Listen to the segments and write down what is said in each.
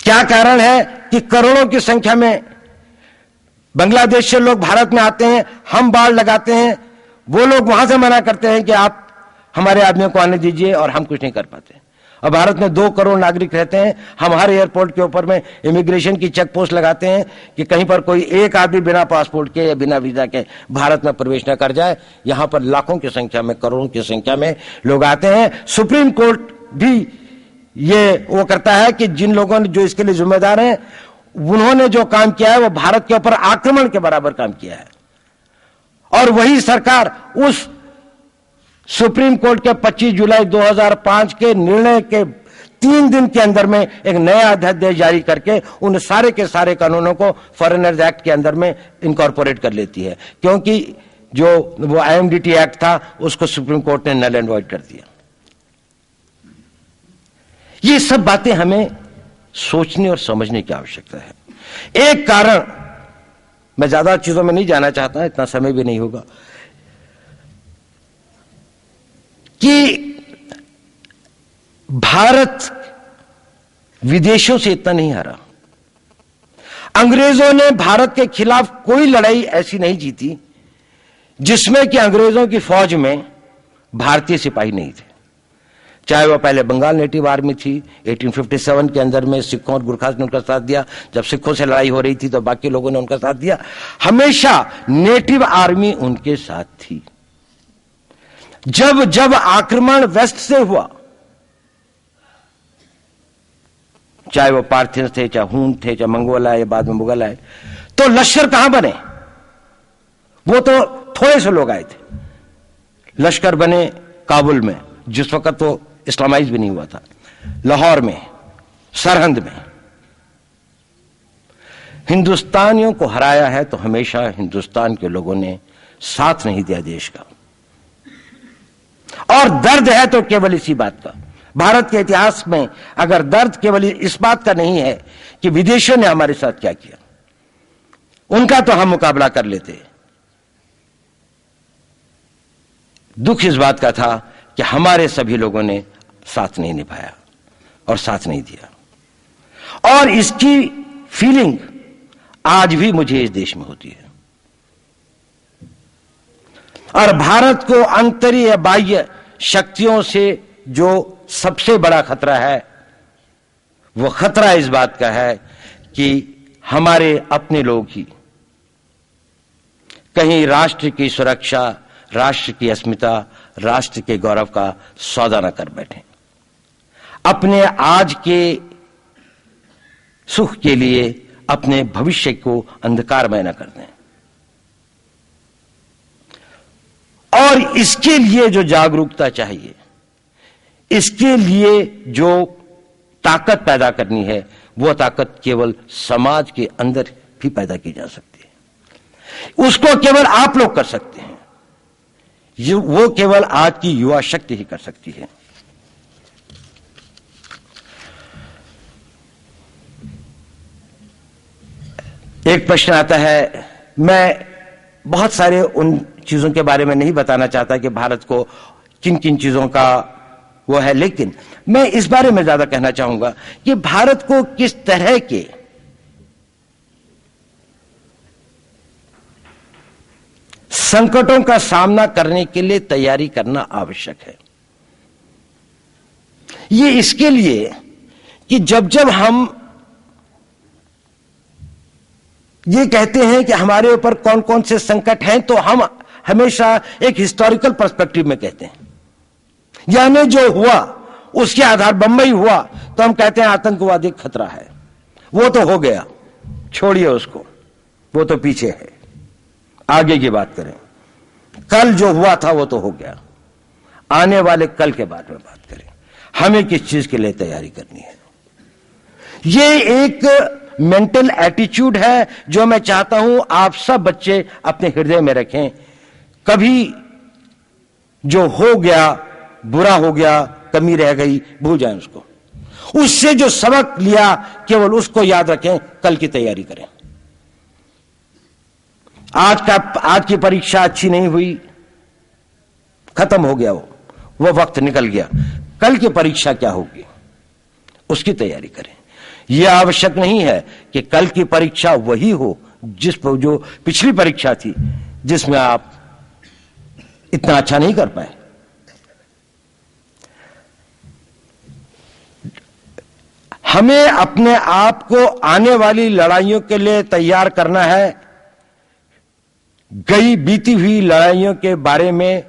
क्या कारण है कि करोड़ों की संख्या में बांग्लादेश से लोग भारत में आते हैं, हम बाड़ लगाते हैं, वो लोग वहां से मना करते हैं कि आप हमारे आदमियों को आने दीजिए, और हम कुछ नहीं कर पाते। और भारत में 2 करोड़ नागरिक रहते हैं, हम हर एयरपोर्ट के ऊपर में इमिग्रेशन की चेक पोस्ट लगाते हैं कि कहीं पर कोई एक आदमी बिना पासपोर्ट के या बिना वीजा के भारत में प्रवेश न कर जाए। यहां पर लाखों की संख्या में, करोड़ों की संख्या में लोग आते हैं। सुप्रीम कोर्ट भी ये वो करता है कि जिन लोगों ने जो इसके लिए जिम्मेदार हैं, उन्होंने जो काम किया है वो भारत के ऊपर आक्रमण के बराबर काम किया है। और वही सरकार उस सुप्रीम कोर्ट के 25 जुलाई 2005 के निर्णय के 3 दिन के अंदर में एक नया अध्यादेश जारी करके उन सारे के सारे कानूनों को फॉरेनर्स एक्ट के अंदर में इनकॉर्पोरेट कर लेती है, क्योंकि जो वो आईएमडीटी एक्ट था उसको सुप्रीम कोर्ट ने नल एंड वॉइड कर दिया। ये सब बातें हमें सोचने और समझने की आवश्यकता है। एक कारण, मैं ज्यादा चीजों में नहीं जाना चाहता, इतना समय भी नहीं होगा, कि भारत विदेशों से इतना नहीं हारा। अंग्रेजों ने भारत के खिलाफ कोई लड़ाई ऐसी नहीं जीती जिसमें कि अंग्रेजों की फौज में भारतीय सिपाही नहीं थे। चाहे वह पहले बंगाल नेटिव आर्मी थी, 1857 के अंदर में सिखों और गुरखास ने उनका साथ दिया। जब सिखों से लड़ाई हो रही थी तो बाकी लोगों ने उनका साथ दिया। हमेशा नेटिव आर्मी उनके साथ थी। जब जब आक्रमण वेस्ट से हुआ, चाहे वो पार्थियंस थे, चाहे हून थे, चाहे मंगोल आए, बाद में मुगल आए, तो लश्कर कहां बने? वो तो थोड़े से लोग आए थे। लश्कर बने काबुल में, जिस वक्त तो इस्लामाइज भी नहीं हुआ था, लाहौर में, सरहंद में। हिंदुस्तानियों को हराया है तो हमेशा हिंदुस्तान के लोगों ने साथ नहीं दिया देश का। और दर्द है तो केवल इसी बात का। भारत के इतिहास में अगर दर्द केवल इस बात का नहीं है कि विदेशियों ने हमारे साथ क्या किया, उनका तो हम मुकाबला कर लेते। दुख इस बात का था कि हमारे सभी लोगों ने साथ नहीं निभाया और साथ नहीं दिया। और इसकी फीलिंग आज भी मुझे इस देश में होती है। और भारत को आंतरिक बाह्य शक्तियों से जो सबसे बड़ा खतरा है, वो खतरा इस बात का है कि हमारे अपने लोग ही कहीं राष्ट्र की सुरक्षा, राष्ट्र की अस्मिता, राष्ट्र के गौरव का सौदा न कर बैठे, अपने आज के सुख के लिए अपने भविष्य को अंधकारमय न कर दें। और इसके लिए जो जागरूकता चाहिए, इसके लिए जो ताकत पैदा करनी है, वो ताकत केवल समाज के अंदर भी पैदा की जा सकती है। उसको केवल आप लोग कर सकते हैं, वो केवल आज की युवा शक्ति ही कर सकती है। एक प्रश्न आता है, मैं बहुत सारे उन चीजों के बारे में नहीं बताना चाहता कि भारत को किन किन चीजों का वो है, लेकिन मैं इस बारे में ज्यादा कहना चाहूंगा कि भारत को किस तरह के संकटों का सामना करने के लिए तैयारी करना आवश्यक है। ये इसके लिए कि जब जब हम ये कहते हैं कि हमारे ऊपर कौन कौन से संकट हैं, तो हम हमेशा एक हिस्टोरिकल पर्सपेक्टिव में कहते हैं। यानी जो हुआ उसके आधार, बंबई हुआ तो हम कहते हैं आतंकवादी खतरा है, वो तो हो गया, छोड़िए उसको, वो तो पीछे है, आगे की बात करें। कल जो हुआ था वो तो हो गया, आने वाले कल के बारे में बात करें। हमें किस चीज के लिए तैयारी करनी है? ये एक मेंटल एटीट्यूड है जो मैं चाहता हूं आप सब बच्चे अपने हृदय में रखें। कभी जो हो गया, बुरा हो गया, कमी रह गई, भूल जाएं उसको। उससे जो सबक लिया केवल उसको याद रखें, कल की तैयारी करें। आज की परीक्षा अच्छी नहीं हुई, खत्म हो गया, वो वक्त निकल गया। कल की परीक्षा क्या होगी उसकी तैयारी करें। यह आवश्यक नहीं है कि कल की परीक्षा वही हो जो पिछली परीक्षा थी जिसमें आप इतना अच्छा नहीं कर पाए। हमें अपने आप को आने वाली लड़ाइयों के लिए तैयार करना है। गई बीती हुई लड़ाइयों के बारे में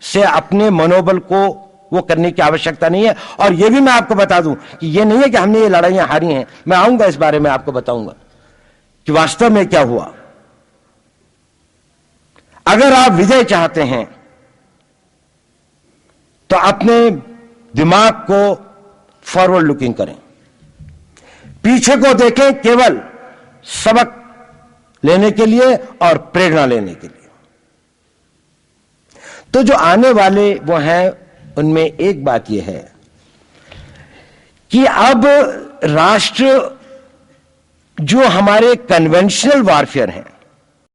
से अपने मनोबल को वो करने की आवश्यकता नहीं है। और यह भी मैं आपको बता दूं कि यह नहीं है कि हमने ये लड़ाइयां हारी हैं। मैं आऊंगा इस बारे में, आपको बताऊंगा कि वास्तव में क्या हुआ। अगर आप विजय चाहते हैं तो अपने दिमाग को फॉरवर्ड लुकिंग करें, पीछे को देखें केवल सबक लेने के लिए और प्रेरणा लेने के लिए। तो जो आने वाले वो हैं, उनमें एक बात यह है कि अब राष्ट्र जो हमारे कन्वेंशनल वॉरफेयर हैं,